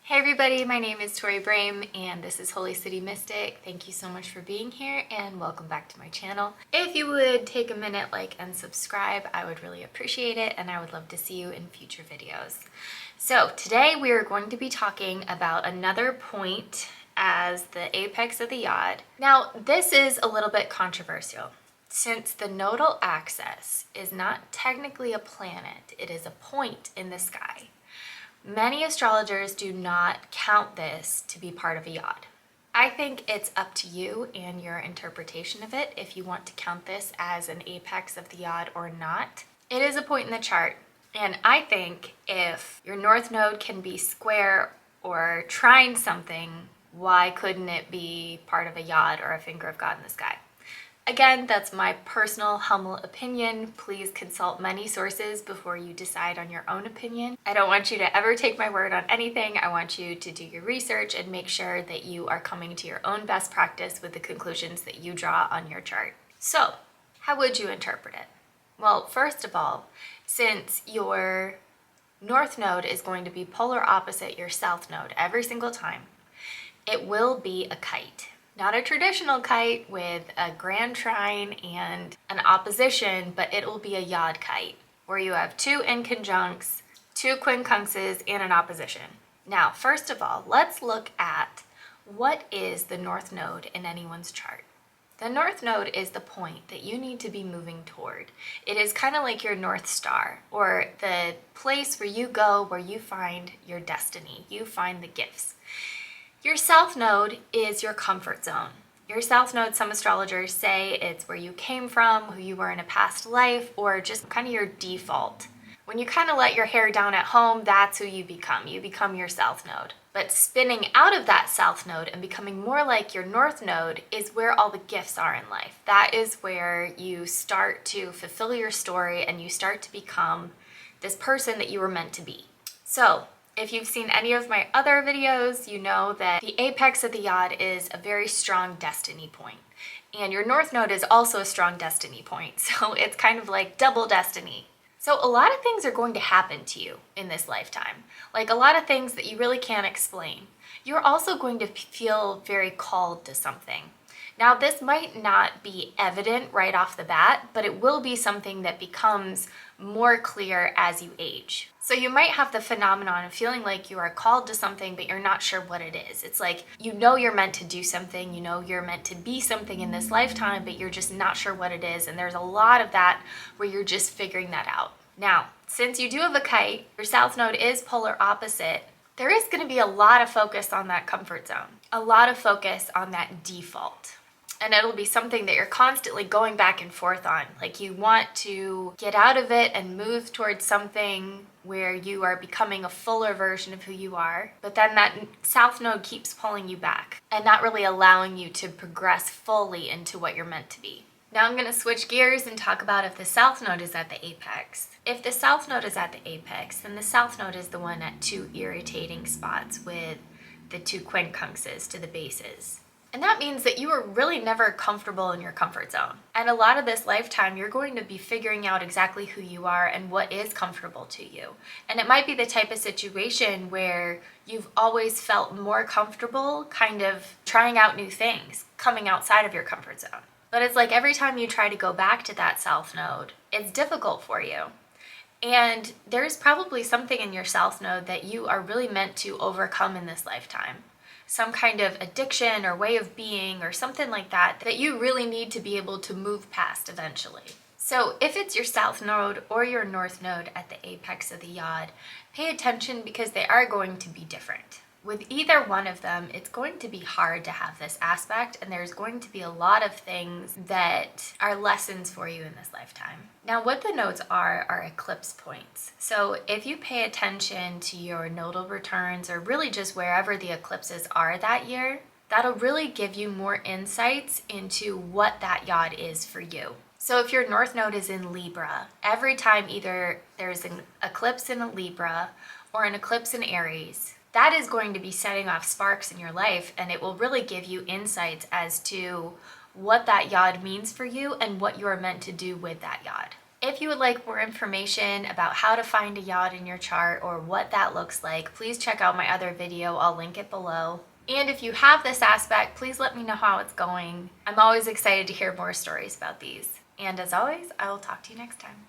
Hey everybody, my name is Tori Brame and this is Holy City Mystic. Thank you so much for being here and welcome back to my channel. If you would take a minute, like and subscribe, I would really appreciate it and I would love to see you in future videos. So today we are going to be talking about another point as the apex of the Yod. Now this is a little bit controversial. Since the nodal axis is not technically a planet, it is a point in the sky. Many astrologers do not count this to be part of a Yod. I think it's up to you and your interpretation of it if you want to count this as an apex of the Yod or not. It is a point in the chart, and I think if your north node can be square or trine something, why couldn't it be part of a Yod or a finger of God in the sky? Again, that's my personal humble opinion. Please consult many sources before you decide on your own opinion. I don't want you to ever take my word on anything. I want you to do your research and make sure that you are coming to your own best practice with the conclusions that you draw on your chart. So, how would you interpret it? Well, first of all, since your north node is going to be polar opposite your south node every single time, it will be a kite. Not a traditional kite with a grand trine and an opposition, but it will be a Yod kite, where you have two inconjuncts, two quincunxes, and an opposition. Now, first of all, let's look at what is the north node in anyone's chart. The north node is the point that you need to be moving toward. It is kind of like your North Star, or the place where you go, where you find your destiny, you find the gifts. Your south node is your comfort zone. Your south node, some astrologers say it's where you came from, who you were in a past life, or just kind of your default. When you kind of let your hair down at home, that's who you become. You become your south node. But spinning out of that south node and becoming more like your north node is where all the gifts are in life. That is where you start to fulfill your story and you start to become this person that you were meant to be. So, if you've seen any of my other videos, you know that the apex of the Yod is a very strong destiny point. And your north node is also a strong destiny point. So it's kind of like double destiny. So a lot of things are going to happen to you in this lifetime. Like a lot of things that you really can't explain. You're also going to feel very called to something. Now this might not be evident right off the bat, but it will be something that becomes more clear as you age. So you might have the phenomenon of feeling like you are called to something, but you're not sure what it is. It's like, you know you're meant to do something, you know you're meant to be something in this lifetime, but you're just not sure what it is. And there's a lot of that where you're just figuring that out. Now, since you do have a kite, your south node is polar opposite, there is going to be a lot of focus on that comfort zone, a lot of focus on that default. And it'll be something that you're constantly going back and forth on. Like you want to get out of it and move towards something where you are becoming a fuller version of who you are. But then that south node keeps pulling you back and not really allowing you to progress fully into what you're meant to be. Now I'm going to switch gears and talk about if the south node is at the apex. If the south node is at the apex, then the south node is the one at two irritating spots with the two quincunxes to the bases. And that means that you are really never comfortable in your comfort zone. And a lot of this lifetime, you're going to be figuring out exactly who you are and what is comfortable to you. And it might be the type of situation where you've always felt more comfortable kind of trying out new things, coming outside of your comfort zone. But it's like every time you try to go back to that south node, it's difficult for you. And there's probably something in your south node that you are really meant to overcome in this lifetime. Some kind of addiction or way of being or something like that that you really need to be able to move past eventually. So if it's your south node or your north node at the apex of the Yod, pay attention because they are going to be different. With either one of them, it's going to be hard to have this aspect, and there's going to be a lot of things that are lessons for you in this lifetime. Now, what the nodes are eclipse points. So if you pay attention to your nodal returns, or really just wherever the eclipses are that year, that'll really give you more insights into what that Yod is for you. So if your north node is in Libra, every time either there's an eclipse in a Libra or an eclipse in Aries, that is going to be setting off sparks in your life, and it will really give you insights as to what that Yod means for you and what you are meant to do with that Yod. If you would like more information about how to find a Yod in your chart or what that looks like, please check out my other video. I'll link it below. And if you have this aspect, please let me know how it's going. I'm always excited to hear more stories about these. And as always, I will talk to you next time.